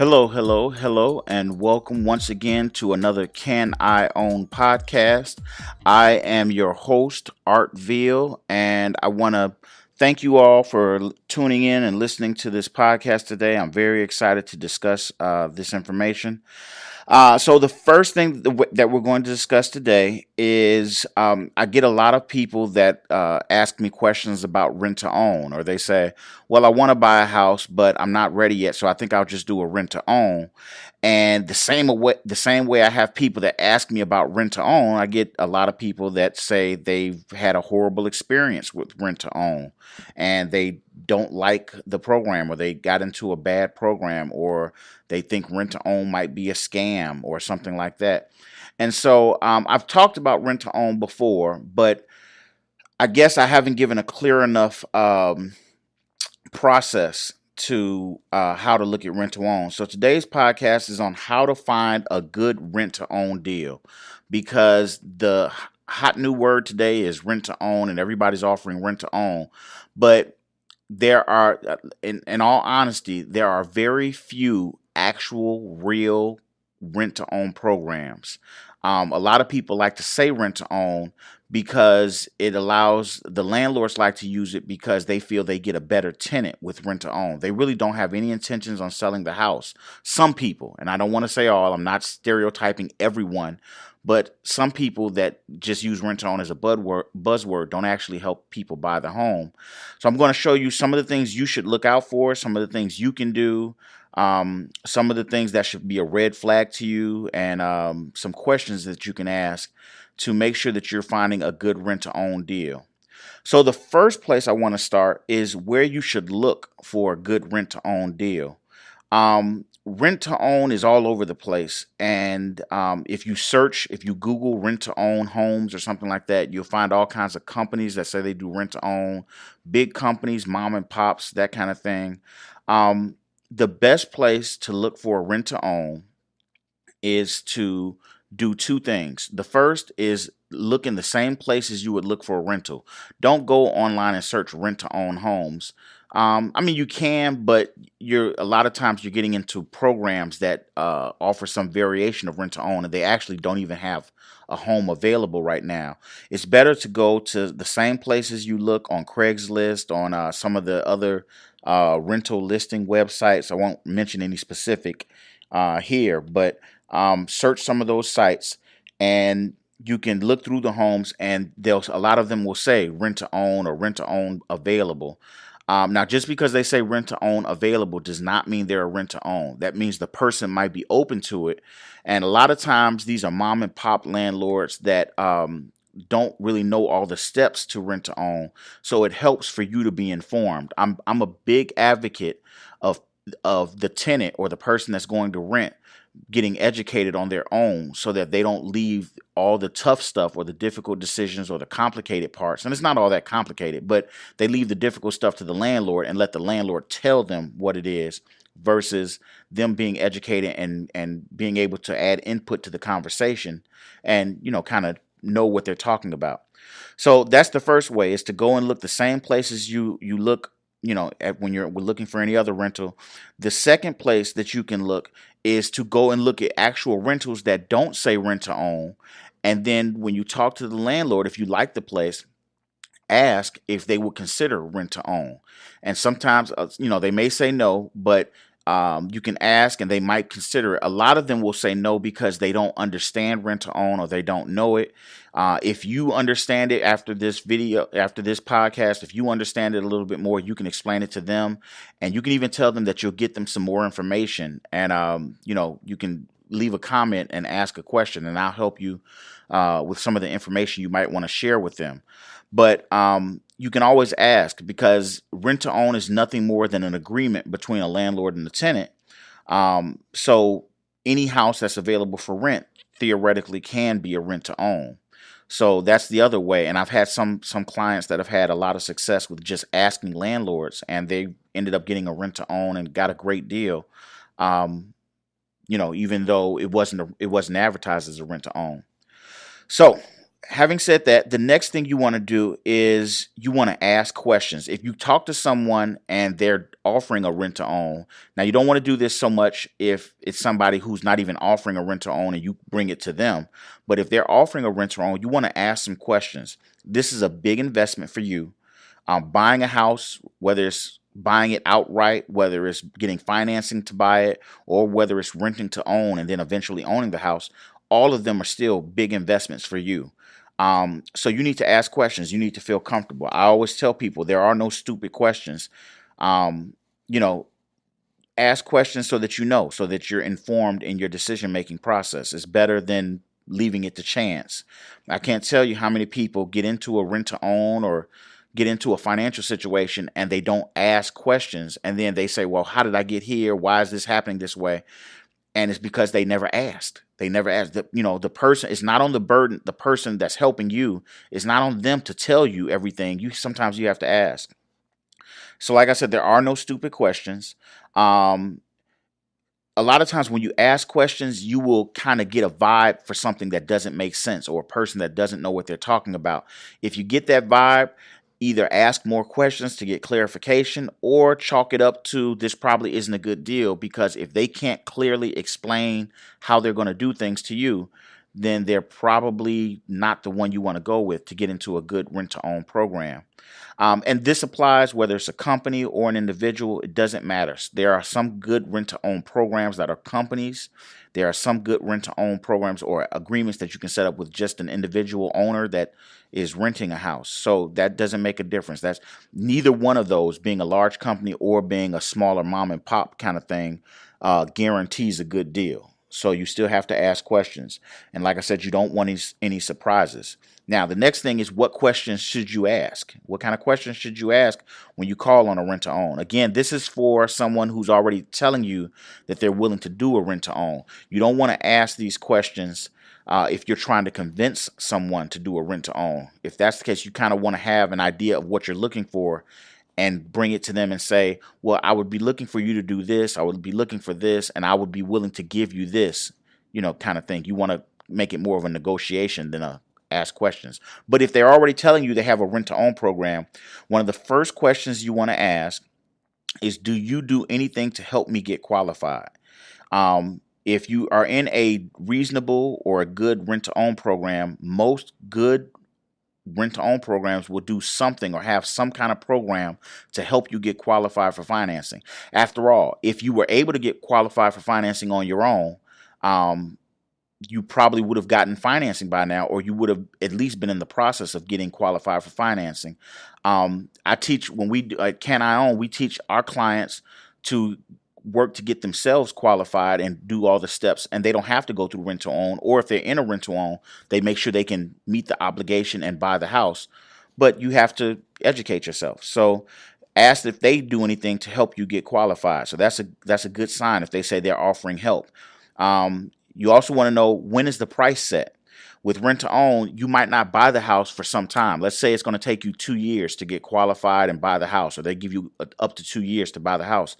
Hello, hello, hello, and welcome once again to another Can I Own podcast. I am your host, Art Veal, and I want to thank you all for tuning in and listening to this podcast today. I'm very excited to discuss this information. So the first thing that we're going to discuss today is I get a lot of people that ask me questions about rent to own, or they say, "Well, I want to buy a house, but I'm not ready yet, so I think I'll just do a rent to own." And the same way I have people that ask me about rent to own, I get a lot of people that say they've had a horrible experience with rent to own, and they don't like the program, or they got into a bad program, or they think rent to own might be a scam or something like that. And so I've talked about rent to own before, but I guess I haven't given a clear enough process to how to look at rent to own. So today's podcast is on how to find a good rent to own deal, because the hot new word today is rent to own, and everybody's offering rent to own. But there are, in all honesty, there are very few actual real rent to own programs. A lot of people like to say rent to own because it allows the landlords like to use it because they feel they get a better tenant with rent to own. They really don't have any intentions on selling the house. Some people, and I don't want to say all, I'm not stereotyping everyone, but some people that just use rent to own as a buzzword don't actually help people buy the home. So I'm going to show you some of the things you should look out for, some of the things you can do, some of the things that should be a red flag to you, and some questions that you can ask to make sure that you're finding a good rent to own deal. So the first place I want to start is where you should look for a good rent to own deal. Rent to own is all over the place, and if you Google rent to own homes or something like that, you'll find all kinds of companies that say they do rent to own, big companies, mom and pops, that kind of thing. The best place to look for a rent to own is to do two things. The first is look in the same places you would look for a rental. Don't go online and search rent to own homes. I mean, you can, but you're a lot of times you're getting into programs that offer some variation of rent to own, and they actually don't even have a home available right now. It's better to go to the same places you look on Craigslist, on some of the other rental listing websites. I won't mention any specific here, but search some of those sites, and you can look through the homes, and a lot of them will say rent to own or rent to own available. Now, just because they say rent to own available does not mean they're a rent to own. That means the person might be open to it. And a lot of times these are mom and pop landlords that don't really know all the steps to rent to own. So it helps for you to be informed. I'm a big advocate of the tenant or the person that's going to rent getting educated on their own, so that they don't leave all the tough stuff or the difficult decisions or the complicated parts. And it's not all that complicated, but they leave the difficult stuff to the landlord and let the landlord tell them what it is, versus them being educated and being able to add input to the conversation and, kind of know what they're talking about. So that's the first way, is to go and look the same places you look, at when you're looking for any other rental. The second place that you can look is to go and look at actual rentals that don't say rent to own. And then when you talk to the landlord, if you like the place, ask if they would consider rent to own. And sometimes, they may say no, but you can ask and they might consider it. A lot of them will say no because they don't understand rent to own, or they don't know it. If you understand it after this video, after this podcast, if you understand it a little bit more, you can explain it to them, and you can even tell them that you'll get them some more information. And, you can leave a comment and ask a question, and I'll help you with some of the information you might want to share with them. But you can always ask, because rent to own is nothing more than an agreement between a landlord and a tenant. So any house that's available for rent theoretically can be a rent to own. So that's the other way. And I've had some clients that have had a lot of success with just asking landlords, and they ended up getting a rent to own and got a great deal. Even though it wasn't advertised as a rent to own. So, having said that, the next thing you want to do is you want to ask questions. If you talk to someone and they're offering a rent to own. Now, you don't want to do this so much if it's somebody who's not even offering a rent to own and you bring it to them. But if they're offering a rent to own, you want to ask some questions. This is a big investment for you. Buying a house, whether it's buying it outright, whether it's getting financing to buy it, or whether it's renting to own and then eventually owning the house, all of them are still big investments for you. So you need to ask questions. You need to feel comfortable. I always tell people there are no stupid questions. Um, you know, ask questions so that so that you're informed in your decision-making process. It's better than leaving it to chance. I can't tell you how many people get into a rent to own or get into a financial situation and they don't ask questions. And then they say, well, how did I get here? Why is this happening this way? And it's because they never asked. They never asked. The person, it's not on the burden. The person that's helping you, it's not on them to tell you everything. Sometimes you have to ask. So like I said, there are no stupid questions. A lot of times when you ask questions, you will kind of get a vibe for something that doesn't make sense or a person that doesn't know what they're talking about. If you get that vibe, either ask more questions to get clarification or chalk it up to this probably isn't a good deal, because if they can't clearly explain how they're going to do things to you, then they're probably not the one you want to go with to get into a good rent-to-own program. And this applies whether it's a company or an individual. It doesn't matter. There are some good rent-to-own programs that are companies. There are some good rent-to-own programs or agreements that you can set up with just an individual owner that is renting a house. So that doesn't make a difference. That's neither one of those, being a large company or being a smaller mom and pop kind of thing, guarantees a good deal. So you still have to ask questions. And like I said, you don't want any surprises. Now, the next thing is, what questions should you ask? What kind of questions should you ask when you call on a rent to own? Again, this is for someone who's already telling you that they're willing to do a rent to own. You don't want to ask these questions if you're trying to convince someone to do a rent to own. If that's the case, you kind of want to have an idea of what you're looking for and bring it to them and say, well, I would be looking for you to do this. I would be looking for this, and I would be willing to give you this, kind of thing. You want to make it more of a negotiation than ask questions. But if they're already telling you they have a rent-to-own program, one of the first questions you want to ask is, do you do anything to help me get qualified? If you are in a reasonable or a good rent-to-own program, most good rent-to-own programs will do something or have some kind of program to help you get qualified for financing. After all, if you were able to get qualified for financing on your own, you probably would have gotten financing by now, or you would have at least been in the process of getting qualified for financing. I teach, when we do at CanIOwn, we teach our clients to work to get themselves qualified and do all the steps, and they don't have to go through rent to own, or if they're in a rent to own, they make sure they can meet the obligation and buy the house. But you have to educate yourself. So ask if they do anything to help you get qualified. So that's a good sign if they say they're offering help. You also want to know, when is the price set? With rent to own, you might not buy the house for some time. Let's say it's going to take you 2 years to get qualified and buy the house, or they give you up to 2 years to buy the house.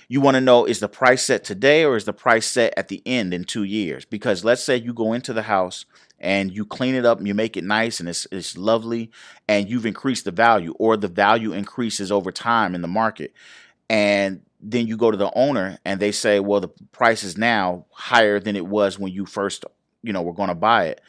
You want to know, is the price set today or is the price set at the end in 2 years? Because let's say you go into the house and you clean it up and you make it nice and it's lovely, and you've increased the value, or the value increases over time in the market. And then you go to the owner and they say, well, the price is now higher than it was when you first, were going to buy it.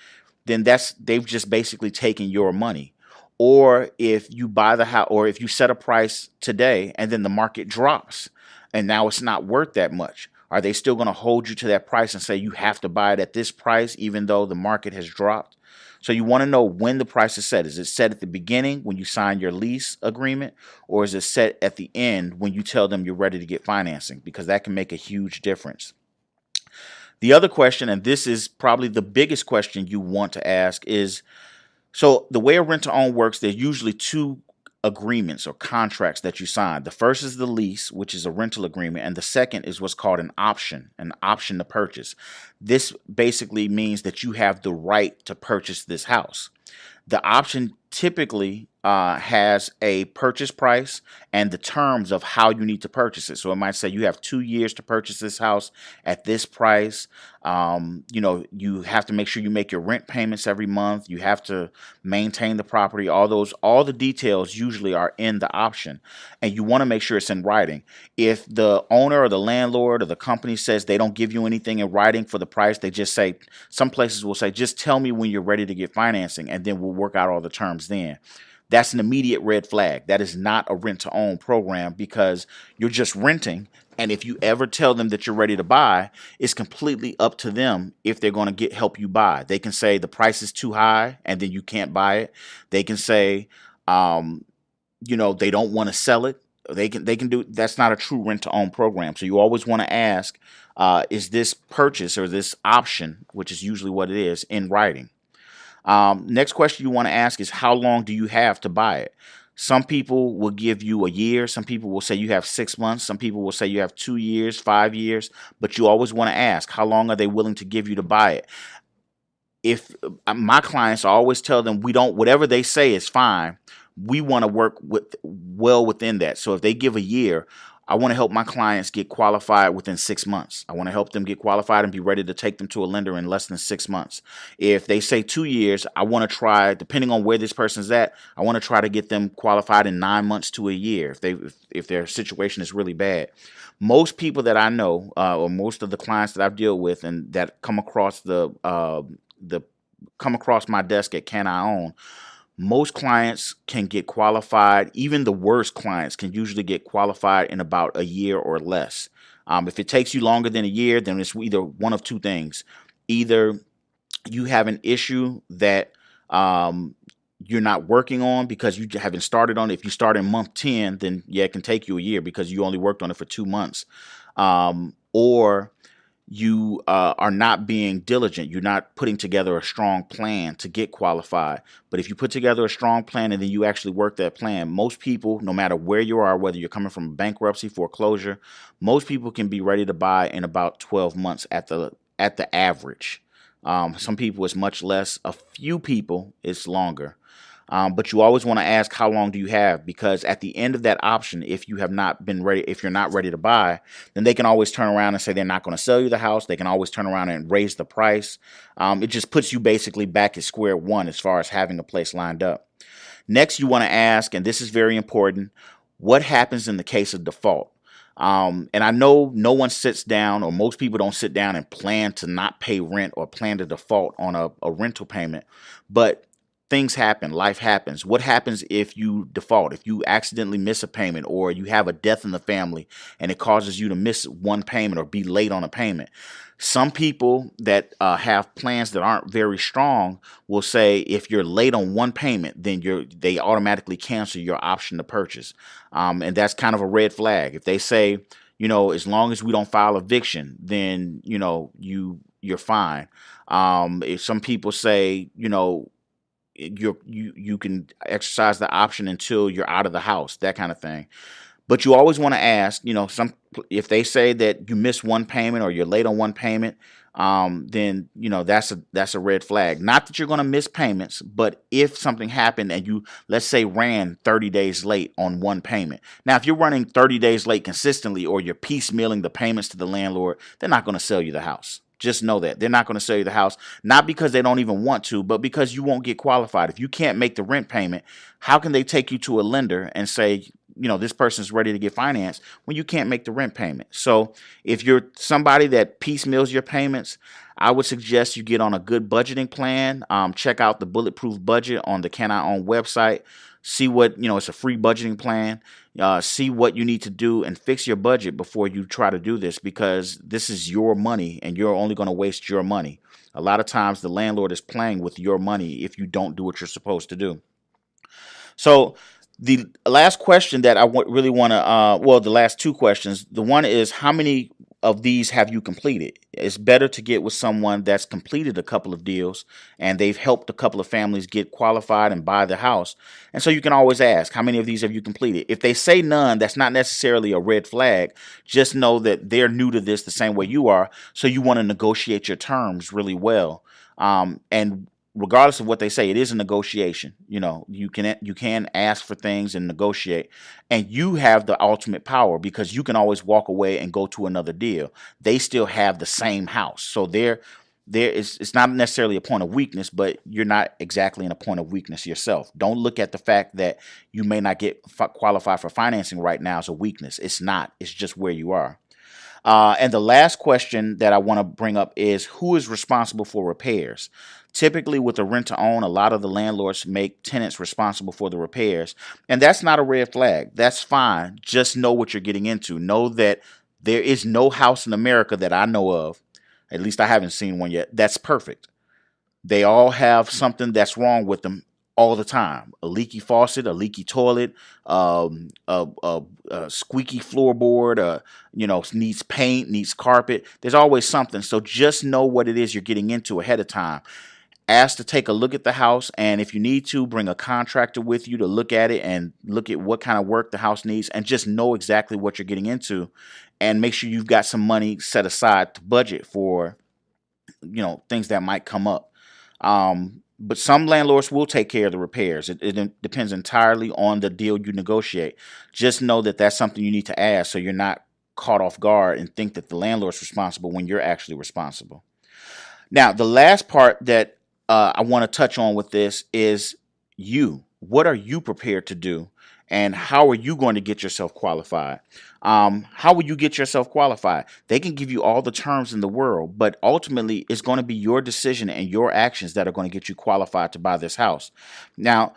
Then they've just basically taken your money. Or if you buy the house, or if you set a price today and then the market drops and now it's not worth that much, are they still going to hold you to that price and say you have to buy it at this price even though the market has dropped? So you want to know when the price is set. Is it set at the beginning when you sign your lease agreement, or is it set at the end when you tell them you're ready to get financing? Because that can make a huge difference. The other question, and this is probably the biggest question you want to ask, is, so the way a rent-to-own works, there's usually two agreements or contracts that you sign. The first is the lease, which is a rental agreement, and the second is what's called an option to purchase. This basically means that you have the right to purchase this house. The option typically has a purchase price and the terms of how you need to purchase it. So it might say you have 2 years to purchase this house at this price. You have to make sure you make your rent payments every month. You have to maintain the property. All the details usually are in the option, and you want to make sure it's in writing. If the owner or the landlord or the company says they don't give you anything in writing for the price, they just say, some places will say, just tell me when you're ready to get financing, and then we'll work out all the terms then. That's an immediate red flag. That is not a rent to own program, because you're just renting. And if you ever tell them that you're ready to buy, it's completely up to them if they're going to help you buy. They can say the price is too high and then you can't buy it. They can say, they don't want to sell it. They can do. That's not a true rent to own program. So you always want to ask, is this purchase or this option, which is usually what it is, in writing? Next question you want to ask is, how long do you have to buy it? Some people will give you a year. Some people will say you have 6 months. Some people will say you have 2 years, 5 years. But you always want to ask, how long are they willing to give you to buy it? If my clients, I always tell them, whatever they say is fine. We want to work well within that. So if they give a year, I want to help my clients get qualified within 6 months. I want to help them get qualified and be ready to take them to a lender in less than 6 months. If they say 2 years, I want to try, depending on where this person's at, I want to try to get them qualified in 9 months to a year if their situation is really bad. Most people that I know, or most of the clients that I've dealt with and that come across come across my desk at CanIOwn, most clients can get qualified. Even the worst clients can usually get qualified in about a year or less. If it takes you longer than a year, then it's either one of two things. Either you have an issue that you're not working on because you haven't started on it. If you start in month 10, then yeah, it can take you a year because you only worked on it for 2 months. Or you are not being diligent. You're not putting together a strong plan to get qualified. But if you put together a strong plan and then you actually work that plan, most people, no matter where you are, whether you're coming from bankruptcy, foreclosure, most people can be ready to buy in about 12 months at the average. Some people it's much less. A few people it's longer. But you always want to ask, how long do you have? Because at the end of that option, if you're not ready to buy, then they can always turn around and say they're not going to sell you the house. They can always turn around and raise the price. It just puts you basically back at square one as far as having a place lined up. Next, you want to ask, and this is very important, what happens in the case of default? And I know no one sits down, or most people don't sit down and plan to not pay rent or plan to default on a rental payment, but things happen. Life happens. What happens if you default? If you accidentally miss a payment, or you have a death in the family and it causes you to miss one payment or be late on a payment? Some people that have plans that aren't very strong will say if you're late on one payment, then they automatically cancel your option to purchase. And that's kind of a red flag. If they say, as long as we don't file eviction, then, you're fine. If some people say, you can exercise the option until you're out of the house, that kind of thing. But you always want to ask, if they say that you miss one payment or you're late on one payment, then that's a red flag. Not that you're going to miss payments, but if something happened and you, let's say, ran 30 days late on one payment. Now, if you're running 30 days late consistently, or you're piecemealing the payments to the landlord, they're not going to sell you the house. Just know that they're not going to sell you the house, not because they don't even want to, but because you won't get qualified. If you can't make the rent payment, how can they take you to a lender and say, this person's ready to get financed when you can't make the rent payment? So if you're somebody that piecemeals your payments, I would suggest you get on a good budgeting plan. Check out the Bulletproof Budget on the CanIOwn website. See what, it's a free budgeting plan. See what you need to do and fix your budget before you try to do this, because this is your money and you're only going to waste your money. A lot of times the landlord is playing with your money if you don't do what you're supposed to do. So the last question that I really want to, the last two questions, the one is, how many of these have you completed? It's better to get with someone that's completed a couple of deals and they've helped a couple of families get qualified and buy the house. And so you can always ask, how many of these have you completed? If they say none, that's not necessarily a red flag. Just know that they're new to this the same way you are. So you want to negotiate your terms really well. And regardless of what they say, it is a negotiation. You can ask for things and negotiate, and you have the ultimate power because you can always walk away and go to another deal. They still have the same house, so there is, it's not necessarily a point of weakness, but you're not exactly in a point of weakness yourself. Don't look at the fact that you may not get qualified for financing right now as a weakness. It's not. It's just where you are. And the last question that I want to bring up is, who is responsible for repairs? Typically, with a rent to own, a lot of the landlords make tenants responsible for the repairs. And that's not a red flag. That's fine. Just know what you're getting into. Know that there is no house in America that I know of, at least I haven't seen one yet, that's perfect. They all have something that's wrong with them all the time. A leaky faucet, a leaky toilet, a squeaky floorboard, needs paint, needs carpet. There's always something. So just know what it is you're getting into ahead of time. Ask to take a look at the house, and if you need to, bring a contractor with you to look at it and look at what kind of work the house needs, and just know exactly what you're getting into, and make sure you've got some money set aside to budget for things that might come up. But some landlords will take care of the repairs. It depends entirely on the deal you negotiate. Just know that that's something you need to ask, so you're not caught off guard and think that the landlord's responsible when you're actually responsible. Now, the last part that I want to touch on with this is you. What are you prepared to do? And how are you going to get yourself qualified? How will you get yourself qualified? They can give you all the terms in the world, but ultimately it's going to be your decision and your actions that are going to get you qualified to buy this house. Now,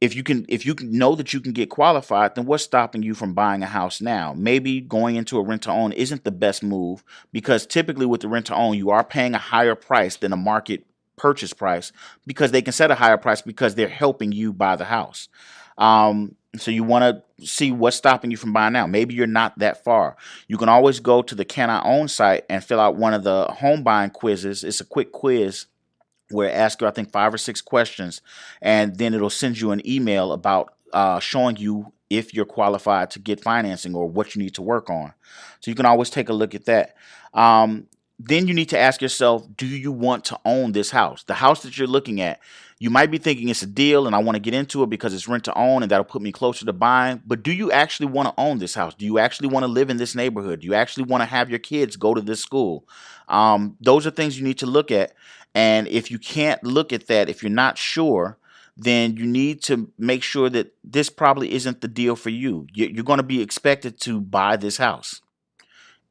if you can know that you can get qualified, then what's stopping you from buying a house now? Maybe going into a rent to own isn't the best move, because typically with the rent to own, you are paying a higher price than a market purchase price, because they can set a higher price because they're helping you buy the house. So you want to see what's stopping you from buying now. Maybe you're not that far. You can always go to the CanIOwn site and fill out one of the home buying quizzes. It's a quick quiz where it asks you, I think, 5 or 6 questions, and then it'll send you an email about showing you if you're qualified to get financing or what you need to work on. So you can always take a look at that. Then you need to ask yourself, do you want to own this house? The house that you're looking at, you might be thinking it's a deal and I want to get into it because it's rent to own and that'll put me closer to buying. But do you actually want to own this house? Do you actually want to live in this neighborhood? Do you actually want to have your kids go to this school? Those are things you need to look at. And if you can't look at that, if you're not sure, then you need to make sure that this probably isn't the deal for you. You're going to be expected to buy this house.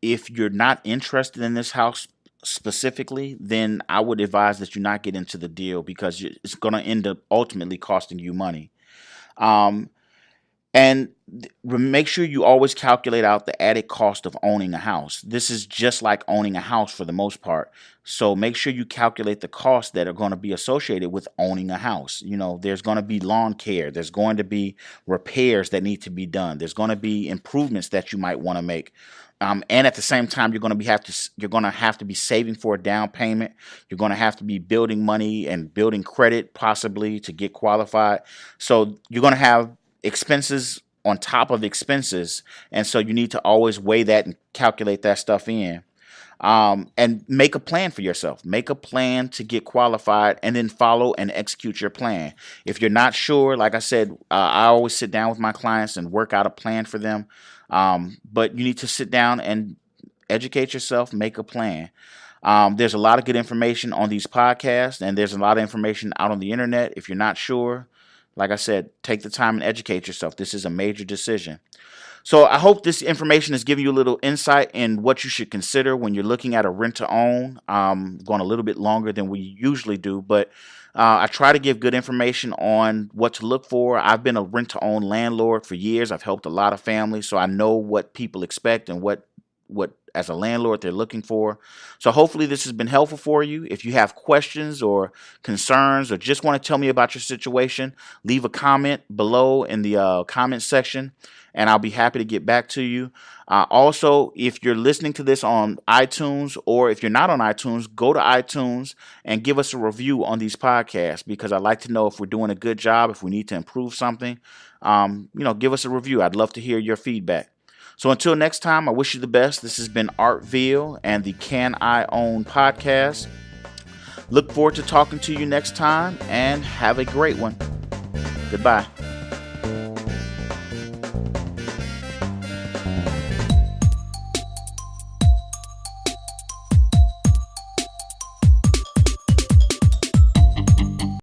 If you're not interested in this house specifically, then I would advise that you not get into the deal, because it's going to end up ultimately costing you money. And make sure you always calculate out the added cost of owning a house. This is just like owning a house for the most part. So make sure you calculate the costs that are going to be associated with owning a house. There's going to be lawn care. There's going to be repairs that need to be done. There's going to be improvements that you might want to make. And at the same time, you're going to have to be saving for a down payment. You're going to have to be building money and building credit possibly to get qualified. So you're going to have expenses on top of expenses, and so you need to always weigh that and calculate that stuff in, and make a plan for yourself. Make a plan to get qualified, and then follow and execute your plan. If you're not sure, like I said, I always sit down with my clients and work out a plan for them, but you need to sit down and educate yourself, make a plan. There's a lot of good information on these podcasts, and there's a lot of information out on the internet. If you're not sure, like I said, take the time and educate yourself. This is a major decision. So I hope this information is giving you a little insight in what you should consider when you're looking at a rent to own. Going a little bit longer than we usually do, but I try to give good information on what to look for. I've been a rent to own landlord for years. I've helped a lot of families, so I know what people expect and what as a landlord they're looking for. So hopefully this has been helpful for you. If you have questions or concerns or just want to tell me about your situation, leave a comment below in the comment section, and I'll be happy to get back to you. Also, if you're listening to this on iTunes, or if you're not on iTunes, go to iTunes and give us a review on these podcasts, because I'd like to know if we're doing a good job, if we need to improve something. Give us a review. I'd love to hear your feedback. So until next time, I wish you the best. This has been Art Veal and the Can I Own podcast. Look forward to talking to you next time, and have a great one. Goodbye.